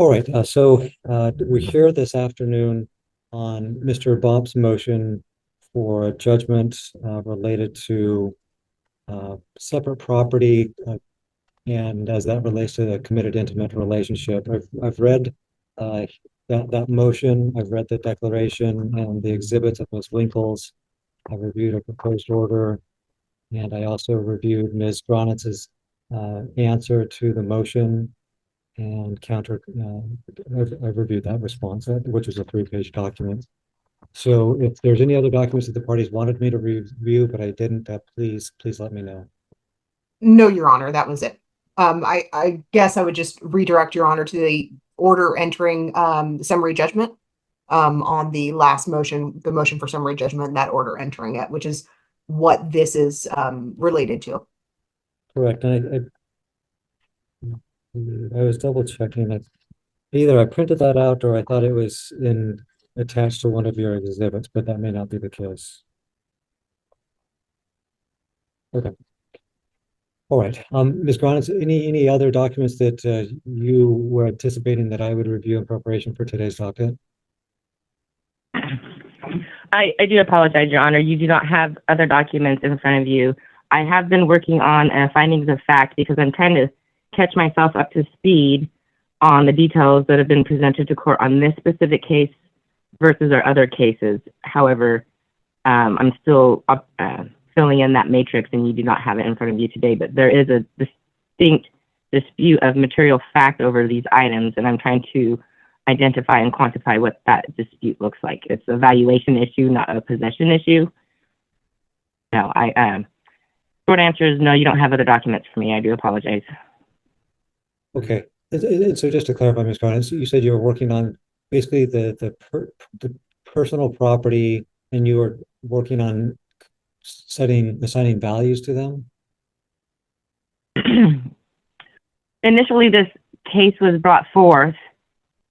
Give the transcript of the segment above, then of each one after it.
All right, we're here this afternoon on Mr. Bob's motion for a judgment related to separate property and as that relates to a committed intimate relationship. I've read that motion. I've read the declaration and the exhibits of Ms. Winkles. I've reviewed a proposed order, and I also reviewed Ms. Graunitz's answer to the motion and I've reviewed that response, which was a 3-page document. So if there's any other documents that the parties wanted me to review, but I didn't, please let me know. No, Your Honor, that was it. I guess I would just redirect Your Honor to the order entering summary judgment on the last motion, the motion for summary judgment, that order entering it, which is what this is related to. Correct. And I was double checking that either I printed that out or I thought it was attached to one of your exhibits, but that may not be the case. Okay. All right. Ms. Graunitz, any other documents that you were anticipating that I would review in preparation for today's docket? I do apologize, Your Honor. You do not have other documents in front of you. I have been working on findings of fact because I'm trying to catch myself up to speed on the details that have been presented to court on this specific case versus our other cases. However, I'm still filling in that matrix and you do not have it in front of you today, but there is a distinct dispute of material fact over these items, and I'm trying to identify and quantify what that dispute looks like. It's a valuation issue, not a possession issue. No, short answer is no, you don't have other documents for me. I do apologize. Okay. And so just to clarify, Ms. Graunitz, you said you were working on basically the personal property and you were working on assigning values to them? Initially, this case was brought forth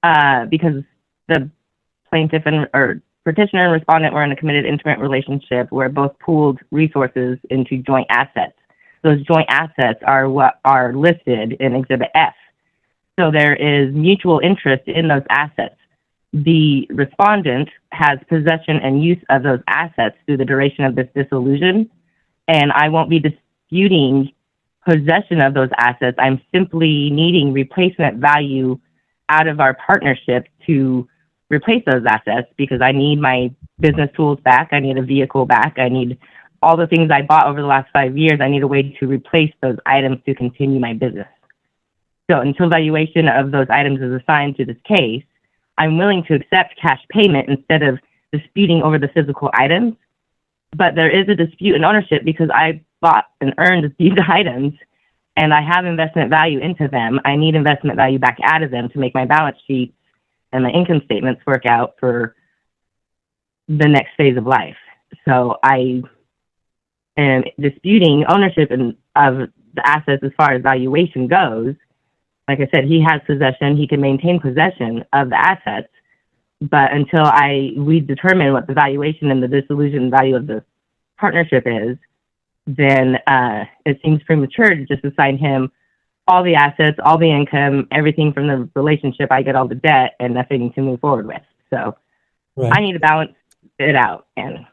because the plaintiff or petitioner and respondent were in a committed intimate relationship where both pooled resources into joint assets. Those joint assets are what are listed in Exhibit F. So there is mutual interest in those assets. The respondent has possession and use of those assets through the duration of this dissolution, and I won't be disputing possession of those assets. I'm simply needing replacement value out of our partnership to replace those assets because I need my business tools back. I need a vehicle back. I need all the things I bought over the last 5 years. I need a way to replace those items to continue my business. So until valuation of those items is assigned to this case, I'm willing to accept cash payment instead of disputing over the physical items. But there is a dispute in ownership because I bought and earned these items and I have investment value into them. I need investment value back out of them to make my balance sheets and my income statements work out for the next phase of life. So I am disputing ownership of the assets as far as valuation goes. Like I said, he has possession. He can maintain possession of the assets. But until we determine what the valuation and the dissolution value of the partnership is, then it seems premature to just assign him all the assets, all the income, everything from the relationship. I get all the debt and nothing to move forward with. So right. I need to balance it out. And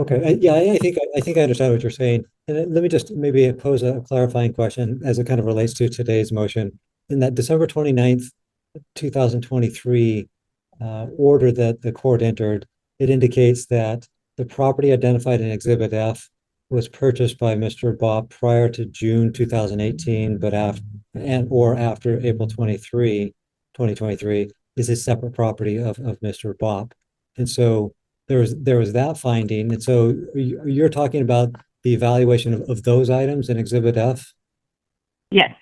okay, yeah, I think I understand what you're saying. And let me just maybe pose a clarifying question as it kind of relates to today's motion. In that December 29th, 2023 order that the court entered, it indicates that the property identified in Exhibit F was purchased by Mr. Bob prior to June 2018, but after April 2023 is a separate property of Mr. Bob. And so there was that finding. And so you're talking about the evaluation of those items in Exhibit F? Yes.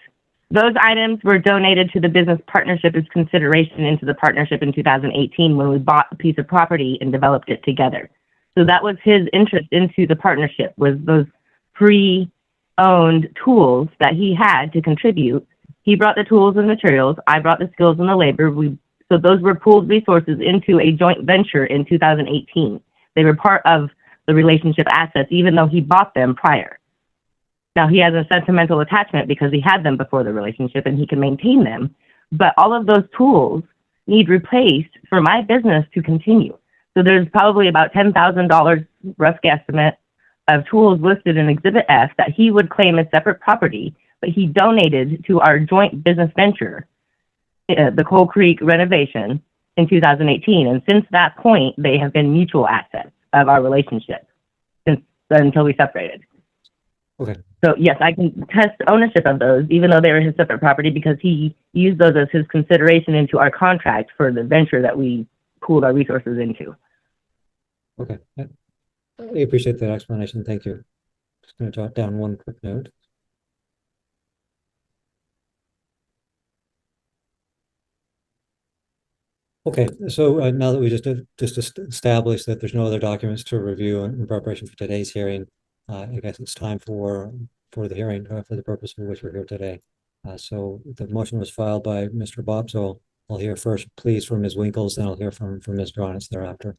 Those items were donated to the business partnership as consideration into the partnership in 2018 when we bought a piece of property and developed it together. So that was his interest into the partnership, was those pre-owned tools that he had to contribute. He brought the tools and materials. I brought the skills and the labor. So those were pooled resources into a joint venture in 2018. They were part of the relationship assets, even though he bought them prior. Now, he has a sentimental attachment because he had them before the relationship and he can maintain them, but all of those tools need replaced for my business to continue. So there's probably about $10,000 rough guesstimate of tools listed in Exhibit F that he would claim as separate property, but he donated to our joint business venture, the Coal Creek renovation, in 2018. And since that point, they have been mutual assets of our relationship until we separated. Okay. So yes, I can test ownership of those, even though they were his separate property, because he used those as his consideration into our contract for the venture that we pooled our resources into. Okay. I appreciate that explanation. Thank you. Just going to jot down one quick note. Okay, so now that we just established that there's no other documents to review in preparation for today's hearing, I guess it's time for the hearing for the purpose for which we're here today. So the motion was filed by Mr. Bob, so I'll hear first, please, from Ms. Winkles, then I'll hear from Ms. Graunitz thereafter.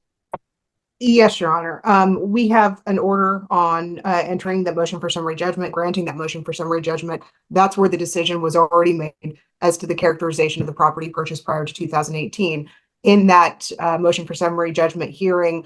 Yes, Your Honor. We have an order on entering the motion for summary judgment, granting that motion for summary judgment. That's where the decision was already made as to the characterization of the property purchased prior to 2018. In that motion for summary judgment hearing,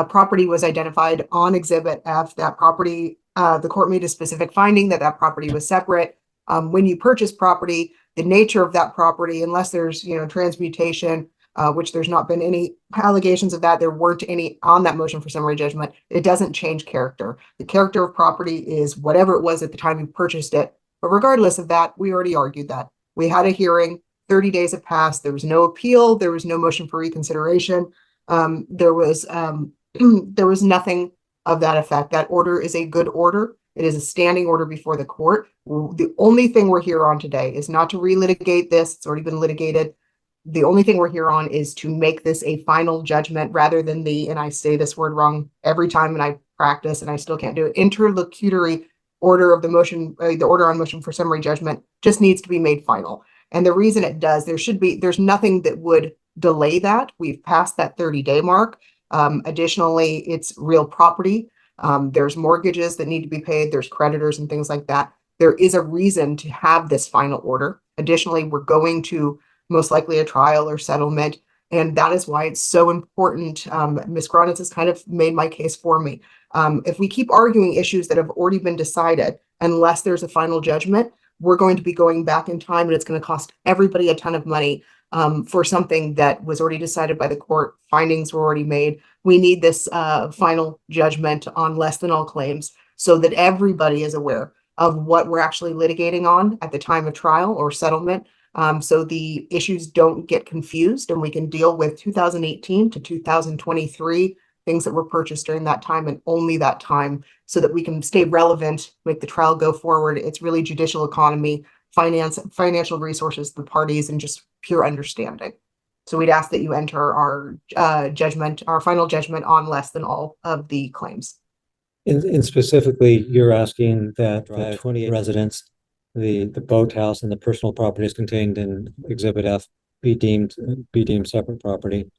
property was identified on Exhibit F. That property, the court made a specific finding that that property was separate. When you purchase property, the nature of that property, unless there's transmutation, which there's not been any allegations of that. There weren't any on that motion for summary judgment. It doesn't change character. The character of property is whatever it was at the time you purchased it. But regardless of that, we already argued that. We had a hearing, 30 days have passed. There was no appeal. There was no motion for reconsideration. There was nothing of that effect. That order is a good order. It is a standing order before the court. The only thing we're here on today is not to relitigate this. It's already been litigated. The only thing we're here on is to make this a final judgment rather than and I say this word wrong every time and I practice and I still can't do it, interlocutory order of the motion, the order on motion for summary judgment just needs to be made final. And the reason it does, there's nothing that would delay that. We've passed that 30-day mark. Additionally, it's real property. There's mortgages that need to be paid. There's creditors and things like that. There is a reason to have this final order. Additionally, we're going to most likely a trial or settlement. And that is why it's so important. Ms. Graunitz has kind of made my case for me. If we keep arguing issues that have already been decided, unless there's a final judgment, we're going to be going back in time and it's going to cost everybody a ton of money for something that was already decided by the court. Findings were already made. We need this final judgment on less than all claims so that everybody is aware of what we're actually litigating on at the time of trial or settlement. So the issues don't get confused and we can deal with 2018 to 2023 things that were purchased during that time and only that time so that we can stay relevant, make the trial go forward. It's really judicial economy, financial resources, the parties, and just pure understanding. So we'd ask that you enter our judgment, our final judgment on less than all of the claims. And specifically, you're asking that the 28 residents, the boathouse and the personal properties contained in Exhibit F be deemed separate property.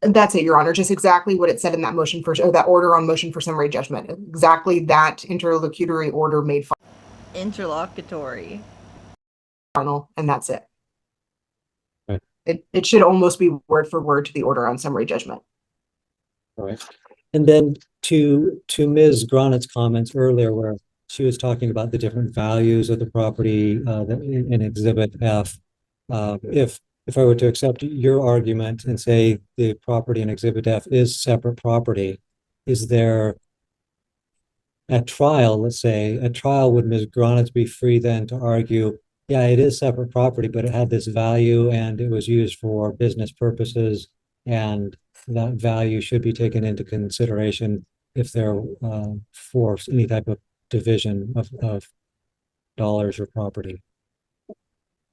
That's it, Your Honor. Just exactly what it said in that motion or that order on motion for summary judgment. Exactly that interlocutory order made Interlocutory. final, and that's it. Right. It should almost be word for word to the order on summary judgment. All right. And then to Ms. Graunitz's comments earlier, where she was talking about the different values of the property in Exhibit F. If I were to accept your argument and say the property in Exhibit F is separate property, is there at trial, let's say, at trial, would Ms. Graunitz be free then to argue, yeah, it is separate property, but it had this value and it was used for business purposes, and that value should be taken into consideration if they're for any type of division of dollars or property?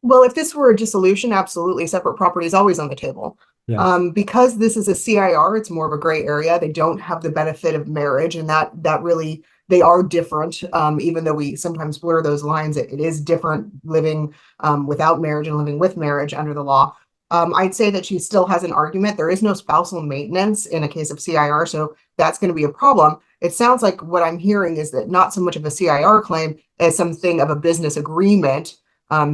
Well, if this were a dissolution, absolutely, separate property is always on the table. Yeah. Because this is a CIR, it's more of a gray area. They don't have the benefit of marriage, and that really, they are different. Even though we sometimes blur those lines, it is different living without marriage and living with marriage under the law. I'd say that she still has an argument. There is no spousal maintenance in a case of CIR, so that's going to be a problem. It sounds like what I'm hearing is that not so much of a CIR claim as something of a business agreement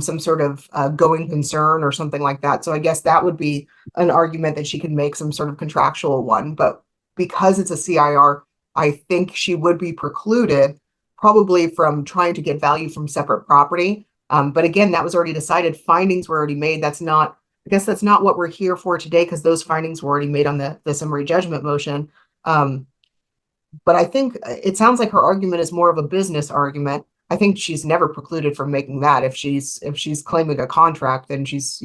some sort of going concern or something like that. So I guess that would be an argument that she could make, some sort of contractual one. But because it's a CIR, I think she would be precluded probably from trying to get value from separate property. But again, that was already decided. Findings were already made. I guess that's not what we're here for today, because those findings were already made on the summary judgment motion. But I think it sounds like her argument is more of a business argument. I think she's never precluded from making that. If she's claiming a contract, then she's,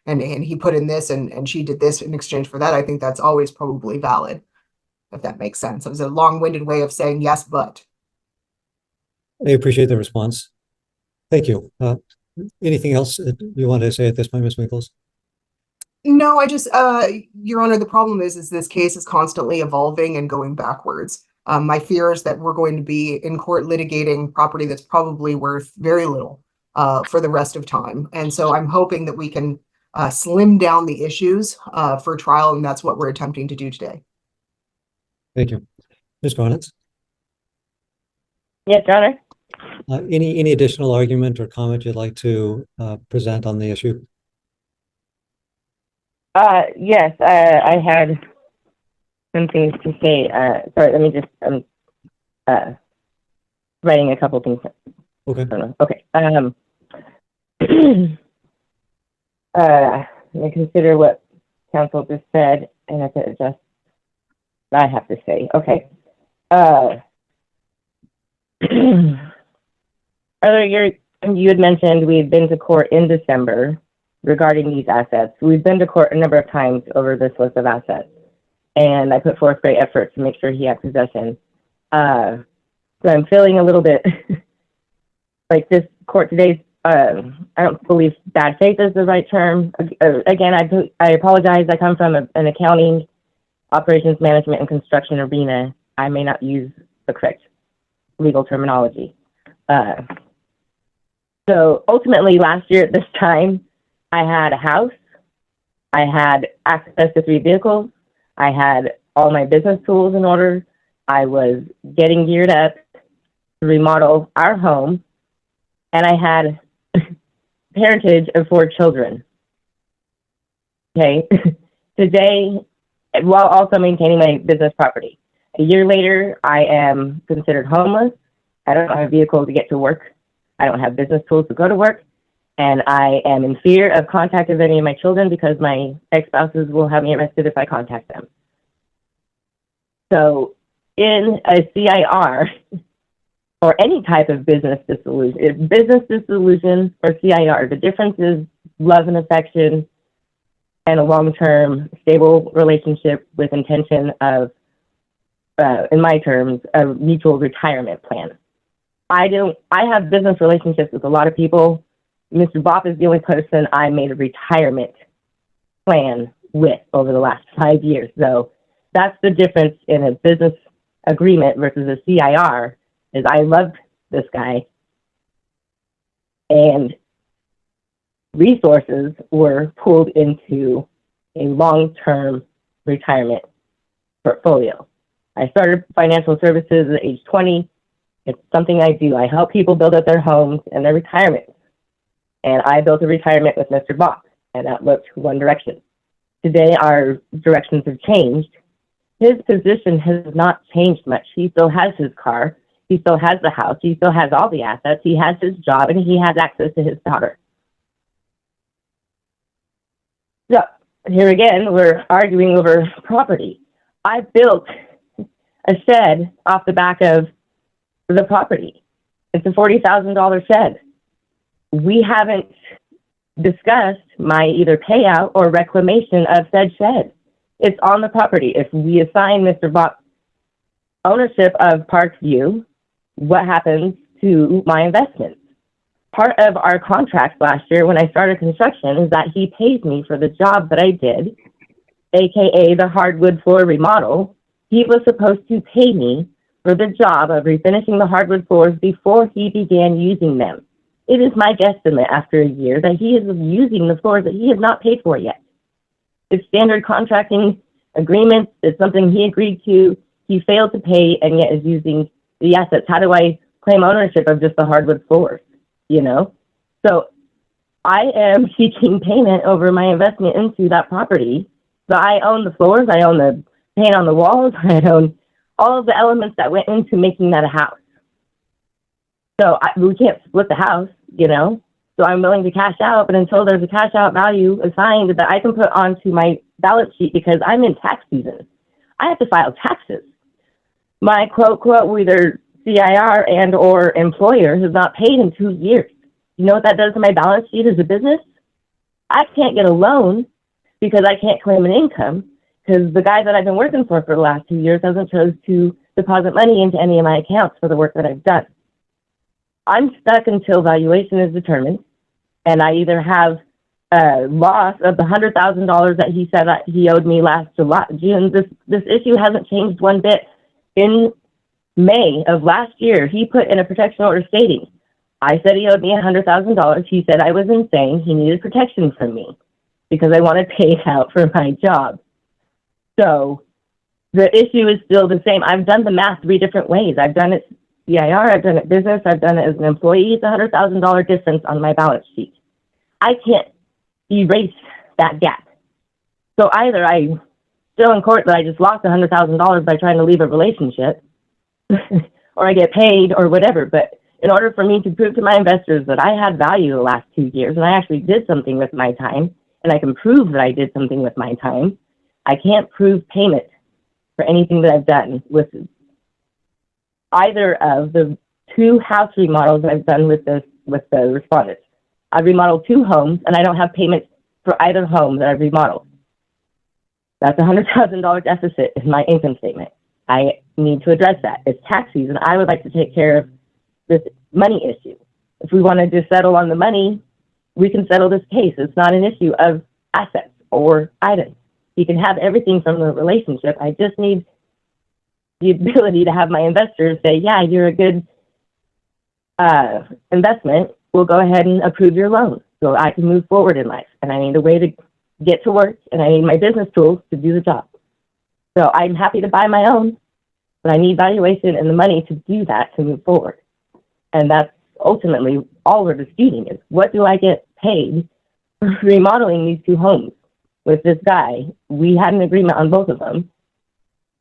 and he put in this and she did this in exchange for that, I think that's always probably valid, if that makes sense. It was a long-winded way of saying yes, but. I appreciate the response. Thank you. Anything else that you want to say at this point, Ms. Winkles? No, I just, Your Honor, the problem is this case is constantly evolving and going backwards. My fear is that we're going to be in court litigating property that's probably worth very little for the rest of time. And so I'm hoping that we can slim down the issues for trial, and that's what we're attempting to do today. Thank you. Ms. Graunitz? Yes, Your Honor. Any additional argument or comment you'd like to present on the issue? Yes, I had some things to say. Sorry, let me just, writing a couple things. Okay. Okay. Let me consider what counsel just said, and I can adjust what I have to say. Okay. Earlier, you had mentioned we had been to court in December regarding these assets. We've been to court a number of times over this list of assets, and I put forth great effort to make sure he had possession. So I'm feeling a little bit like this court today. I don't believe bad faith is the right term. Again, I apologize. I come from an accounting, operations management, and construction arena. I may not use the correct legal terminology. So ultimately, last year at this time, I had a house, I had access to 3 vehicles, I had all my business tools in order, I was getting geared up to remodel our home, and I had parentage of 4 children. Okay, today, while also maintaining my business property. A year later, I am considered homeless. I don't have a vehicle to get to work. I don't have business tools to go to work. And I am in fear of contact of any of my children because my ex-spouses will have me arrested if I contact them. So in a CIR or any type of business dissolution or CIR, the difference is love and affection and a long-term stable relationship with intention of, in my terms, a mutual retirement plan. I have business relationships with a lot of people. Mr. Bopp is the only person I made a retirement plan with over the last 5 years. So that's the difference in a business agreement versus a CIR, is I loved this guy and resources were pulled into a long-term retirement portfolio. I started financial services at age 20. It's something I do. I help people build up their homes and their retirement. And I built a retirement with Mr. Bopp, and that looked one direction. Today, our directions have changed. His position has not changed much. He still has his car. He still has the house. He still has all the assets. He has his job, and he has access to his daughter. So, here again, we're arguing over property. I built a shed off the back of the property. It's a $40,000 shed. We haven't discussed my either payout or reclamation of said shed. It's on the property. If we assign Mr. Bopp ownership of Parkview, what happens to my investments? Part of our contract last year when I started construction is that he pays me for the job that I did, aka the hardwood floor remodel. He was supposed to pay me for the job of refinishing the hardwood floors before he began using them. It is my guesstimate after a year that he is using the floors that he has not paid for yet. It's standard contracting agreements. It's something he agreed to. He failed to pay and yet is using the assets. How do I claim ownership of just the hardwood floors? You know? So I am seeking payment over my investment into that property. So I own the floors, I own the paint on the walls, I own all of the elements that went into making that a house. So we can't split the house, you know? So I'm willing to cash out, but until there's a cash out value assigned that I can put onto my balance sheet, because I'm in tax season, I have to file taxes. My quote, either CIR and or employer has not paid in 2 years. You know what that does to my balance sheet as a business? I can't get a loan because I can't claim an income, because the guy that I've been working for the last 2 years hasn't chose to deposit money into any of my accounts for the work that I've done. I'm stuck until valuation is determined, and I either have a loss of the $100,000 that he said that he owed me last June. This issue hasn't changed one bit. In May of last year, he put in a protection order stating, I said he owed me $100,000. He said I was insane. He needed protection from me because I wanted paid out for my job. So the issue is still the same. I've done the math 3 different ways. I've done it CIR, I've done it business, I've done it as an employee. It's $100,000 difference on my balance sheet. I can't erase that gap. So either I'm still in court that I just lost $100,000 by trying to leave a relationship, or I get paid or whatever. But in order for me to prove to my investors that I had value the last 2 years and I actually did something with my time, and I can prove that I did something with my time, I can't prove payment for anything that I've done with either of the 2 house remodels I've done with the respondents. I've remodeled 2 homes, and I don't have payment for either home that I've remodeled. That's a $100,000 deficit in my income statement. I need to address that. It's tax season. I would like to take care of this money issue. If we wanted to settle on the money, we can settle this case. It's not an issue of assets or items. You can have everything from the relationship. I just need the ability to have my investors say, yeah, you're a good investment. We'll go ahead and approve your loan so I can move forward in life. And I need a way to get to work, and I need my business tools to do the job. So I'm happy to buy my own, but I need valuation and the money to do that, to move forward. And that's ultimately all we're disputing is, what do I get paid for remodeling these 2 homes with this guy? We had an agreement on both of them.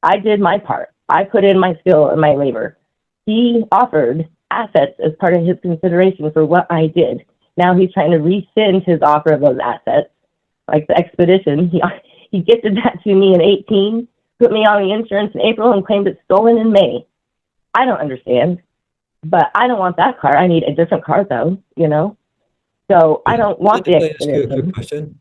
I did my part. I put in my skill and my labor. He offered assets as part of his consideration for what I did. Now he's trying to rescind his offer of those assets, like the expedition. He gifted that to me in 2018, put me on the insurance in April, and claimed it stolen in May. I don't understand, but I don't want that car. I need a different car, though, you know? So I don't want the expedition. Ask you a quick question?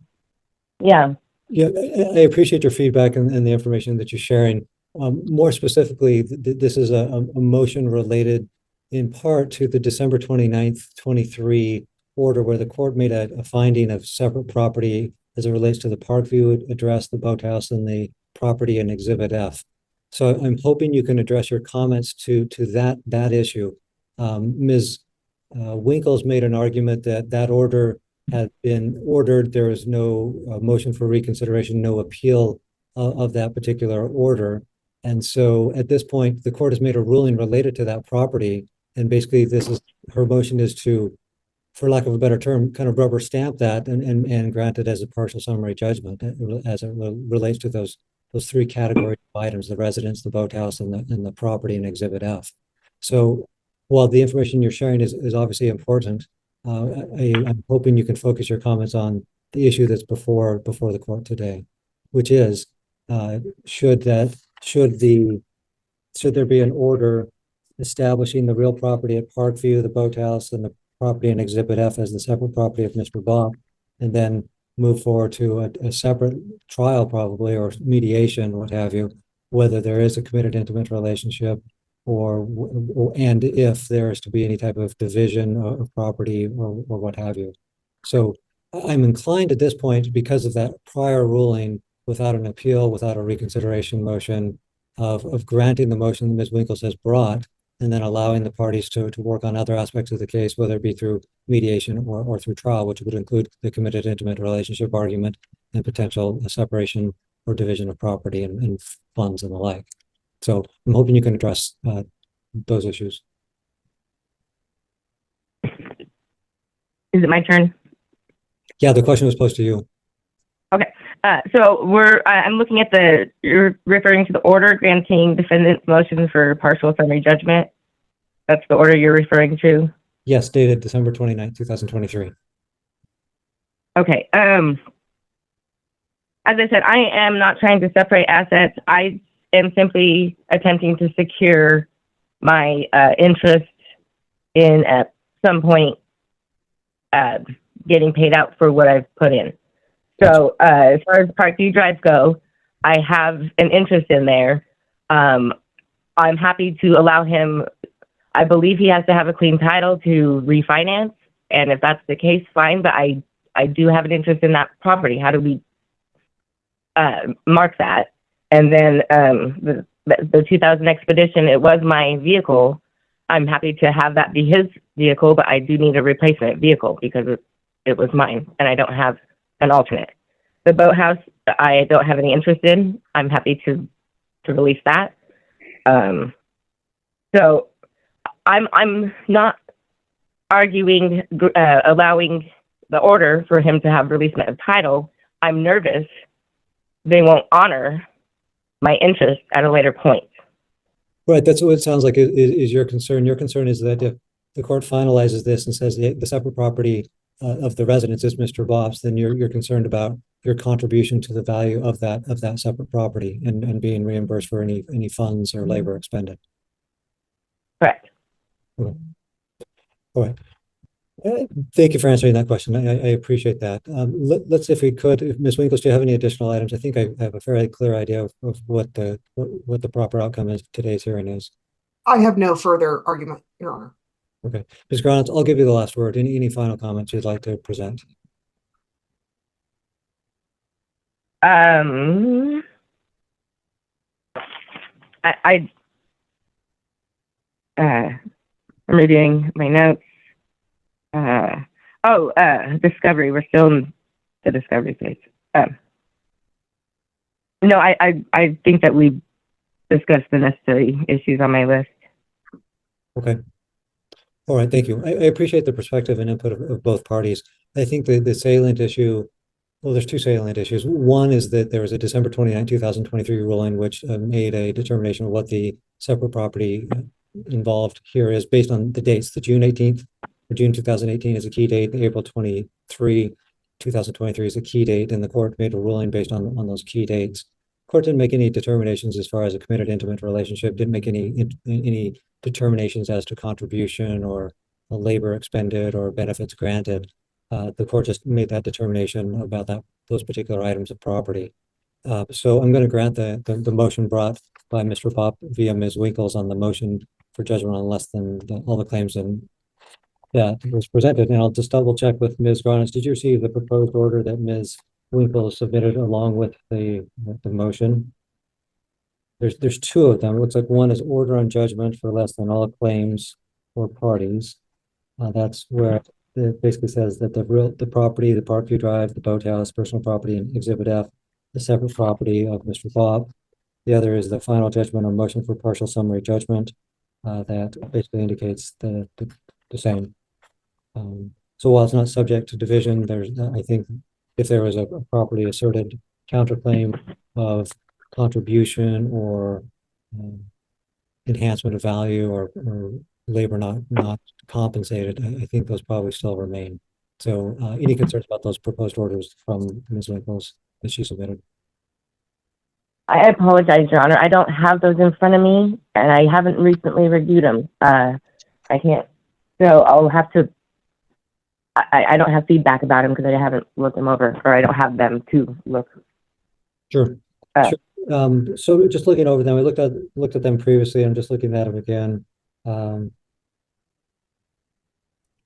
Yeah. Yeah, I appreciate your feedback and the information that you're sharing. More specifically, this is a motion related in part to the December 29th, 23 order, where the court made a finding of separate property as it relates to the Parkview address, the boathouse, and the property in Exhibit F. So I'm hoping you can address your comments to that issue. Ms. Winkles made an argument that order had been ordered. There is no motion for reconsideration, no appeal of that particular order. And so at this point, the court has made a ruling related to that property. And basically her motion is to, for lack of a better term, kind of rubber stamp that and grant it as a partial summary judgment as it relates to those 3 categories of items: the residence, the boathouse, and the property in Exhibit F. So while the information you're sharing is obviously important, I'm hoping you can focus your comments on the issue that's before the court today, which is should there be an order establishing the real property at Parkview, the boathouse, and the property in Exhibit F as the separate property of Mr. Bob, and then move forward to a separate trial, probably, or mediation, what have you, whether there is a committed intimate relationship, and if there is to be any type of division of property or what have you. So I'm inclined at this point, because of that prior ruling, without an appeal, without a reconsideration motion, of granting the motion that Ms. Winkles has brought, and then allowing the parties to work on other aspects of the case, whether it be through mediation or through trial, which would include the committed intimate relationship argument and potential separation or division of property and funds and the like. So I'm hoping you can address those issues. Is it my turn? Yeah, the question was posed to you. So I'm looking at you're referring to the order granting defendant's motion for partial summary judgment. That's the order you're referring to? Yes, dated December 29th, 2023. Okay. As I said, I am not trying to separate assets. I am simply attempting to secure my interest in at some point getting paid out for what I've put in. So as far as Parkview Drive go, I have an interest in there. I'm happy to allow him. I believe he has to have a clean title to refinance, and if that's the case, fine. But I do have an interest in that property. How do we mark that? And then the 2000 Expedition, it was my vehicle. I'm happy to have that be his vehicle, but I do need a replacement vehicle because it was mine, and I don't have an alternate. The boathouse, I don't have any interest in. I'm happy to release that. So I'm not arguing allowing the order for him to have releasement of title. I'm nervous they won't honor my interest at a later point. Right, that's what it sounds like is your concern. Your concern is that if the court finalizes this and says the separate property of the residence is Mr. Bob's, then you're concerned about your contribution to the value of that separate property and being reimbursed for any funds or labor expended. Correct. Okay. All right. Thank you for answering that question. I appreciate that. Let's, if we could, if Ms. Winkles, do you have any additional items? I think I have a fairly clear idea of what the proper outcome of today's hearing is. I have no further argument, Your Honor. Okay, Ms. Graunitz, I'll give you the last word. Any final comments you'd like to present? I'm reviewing my notes. Discovery. We're still in the discovery phase. No, I think that we discussed the necessary issues on my list. Okay. All right, thank you. I appreciate the perspective and input of both parties. I think the salient issue, well, there's two salient issues. One is that there was a December 29, 2023 ruling which made a determination of what the separate property involved here is based on the dates. The June 18th or June 2018 is a key date. The April 23, 2023 is a key date, and the court made a ruling based on those key dates. The court didn't make any determinations as far as a committed intimate relationship, didn't make any determinations as to contribution or labor expended or benefits granted. The court just made that determination about those particular items of property. So I'm going to grant the motion brought by Mr. Bob via Ms. Winkles on the motion for judgment on less than all the claims that was presented. And I'll just double check with Ms. Graunitz. Did you receive the proposed order that Ms. Winkles submitted along with the motion? There's two of them. It looks like one is order on judgment for less than all claims or parties. That's where it basically says that the property, the Parkview Drive, the boathouse, personal property, and Exhibit F, the separate property of Mr. Bob. The other is the final judgment on motion for partial summary judgment. That basically indicates the same. So while it's not subject to division, I think if there was a properly asserted counterclaim of contribution or enhancement of value or labor not compensated, I think those probably still remain. So any concerns about those proposed orders from Ms. Winkles that she submitted? I apologize, Your Honor. I don't have those in front of me, and I haven't recently reviewed them. I can't. So I'll have to. I don't have feedback about them because I haven't looked them over, or I don't have them to look. Sure. Sure. So just looking over them, we looked at them previously. I'm just looking at them again.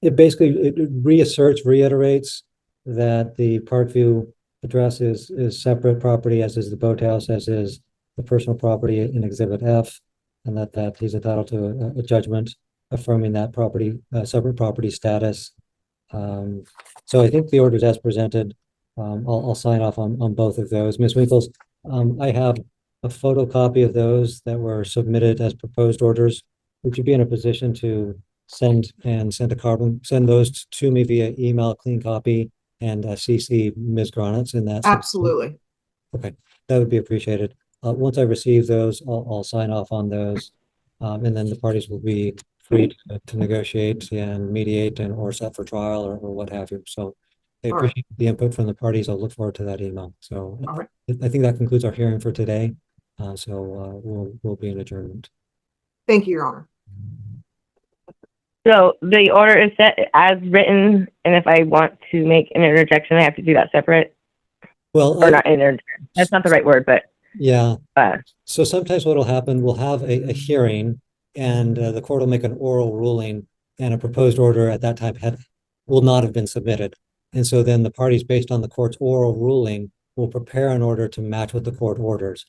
It basically reiterates that the Parkview address is separate property, as is the boathouse, as is the personal property in Exhibit F, and that he's entitled to a judgment affirming that property, separate property status. So I think the orders as presented, I'll sign off on both of those. Ms. Winkles, I have a photocopy of those that were submitted as proposed orders. Would you be in a position to send those to me via email, clean copy, and CC Ms. Graunitz in that. Absolutely. Okay, that would be appreciated. Once I receive those, I'll sign off on those. And then the parties will be free to negotiate and mediate and or set for trial or what have you. So I All right. appreciate the input from the parties. I'll look forward to that email. So All right. I think that concludes our hearing for today. We'll be in adjournment. Thank you, Your Honor. So the order is set as written, and if I want to make an interjection, I have to do that separate, Well, or not that's not the right word, but yeah. So sometimes what will happen, we'll have a hearing and the court will make an oral ruling and a proposed order at that time will not have been submitted. And so then the parties, based on the court's oral ruling, will prepare an order to match what the court orders.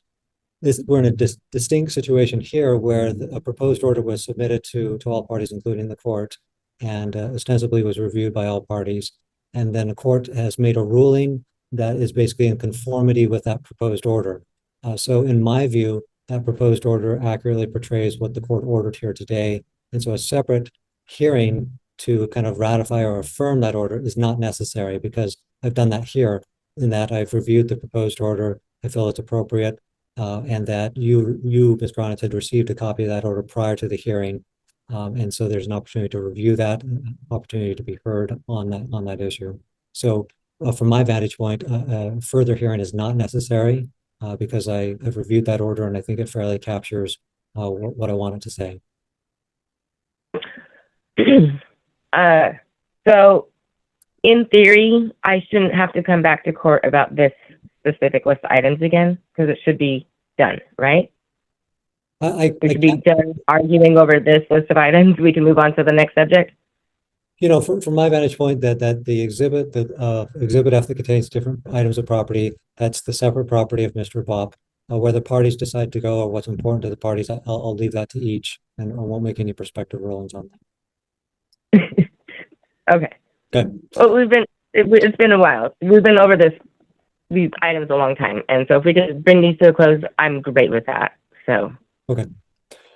We're in a distinct situation here where a proposed order was submitted to all parties, including the court, and ostensibly was reviewed by all parties. And then the court has made a ruling that is basically in conformity with that proposed order. So in my view, that proposed order accurately portrays what the court ordered here today. And so a separate hearing to kind of ratify or affirm that order is not necessary, because I've done that here, in that I've reviewed the proposed order. I feel it's appropriate, and that you, Ms. Graunitz, had received a copy of that order prior to the hearing. And so there's an opportunity to review that, an opportunity to be heard on that issue. So from my vantage point, further hearing is not necessary, because I've reviewed that order and I think it fairly captures what I wanted to say. So in theory, I shouldn't have to come back to court about this specific list of items again, because it should be done, right? We should be done arguing over this list of items. We can move on to the next subject. You know, from my vantage point, that the exhibit F that contains different items of property, that's the separate property of Mr. Bob. Where the parties decide to go or what's important to the parties, I'll leave that to each, and I won't make any prospective rulings on that. Okay. Okay. Well, it's been a while. We've been over these items a long time, and so if we could bring these to a close, I'm great with that. So. Okay.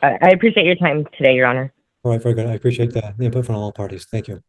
I appreciate your time today, Your Honor. All right, very good. I appreciate the input from all parties. Thank you.